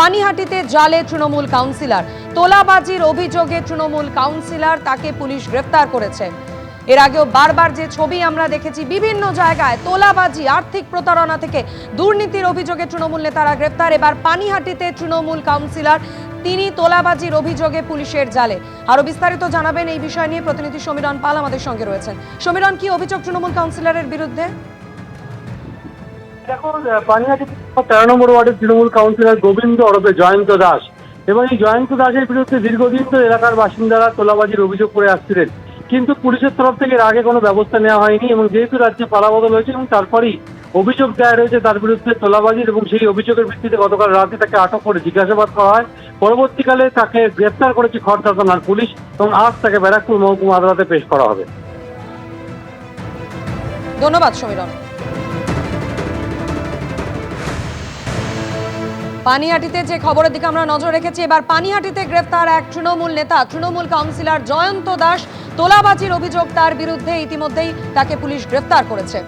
পানিহাটিতে জালে তৃণমূল কাউন্সিলর, তোলাবাজির অভিযোগে তৃণমূল কাউন্সিলর, তাকে পুলিশ গ্রেফতার করেছে। এর আগেও বারবার যে ছবি আমরা দেখেছি, বিভিন্ন জায়গায় তোলাবাজি, আর্থিক প্রতারণা থেকে দুর্নীতির অভিযোগে তৃণমূল নেতারা গ্রেফতার। এবার পানিহাটিতে তৃণমূল কাউন্সিলর, তিনি তোলাবাজির অভিযোগে পুলিশের জালে। আরো বিস্তারিত জানাবেন এই বিষয় নিয়ে প্রতিনিধি সমীরণ পাল আমাদের সঙ্গে রয়েছেন। সমীরণ, কি অভিযোগ তৃণমূল কাউন্সিলরের বিরুদ্ধে? দেখো, পানিহাটি 13 নম্বর ওয়ার্ডের তৃণমূল কাউন্সিলর গোবিন্দ ওরফে জয়ন্ত দাস, এবং এই জয়ন্ত দাসের বিরুদ্ধে দীর্ঘদিন তো এলাকার বাসিন্দারা তোলাবাজির অভিযোগ করে আসছিলেন, কিন্তু পুলিশের তরফ থেকে এর আগে কোনো ব্যবস্থা নেওয়া হয়নি। এবং যেহেতু রাজ্যে পালাবদল হয়েছে এবং তারপরেই অভিযোগ দায়ের হয়েছে তার বিরুদ্ধে তোলাবাজির, এবং সেই অভিযোগের ভিত্তিতে গতকাল রাতে তাকে আটক করে জিজ্ঞাসাবাদ করা হয়। পরবর্তীকালে তাকে গ্রেপ্তার করেছে খড়দা থানার পুলিশ, এবং আজ তাকে ব্যারাকপুর মহকুমা আদালতে পেশ করা হবে। ধন্যবাদ সমীরণ। পানিহাটিতে যে খবরের দিকে আমরা নজর রেখেছি, এবার পানিহাটিতে গ্রেফতার এক তৃণমূল নেতা, তৃণমূল কাউন্সিলর জয়ন্ত দাস। তোলাবাজির অভিযোগ তার বিরুদ্ধে, ইতিমধ্যেই তাকে পুলিশ গ্রেফতার করেছে।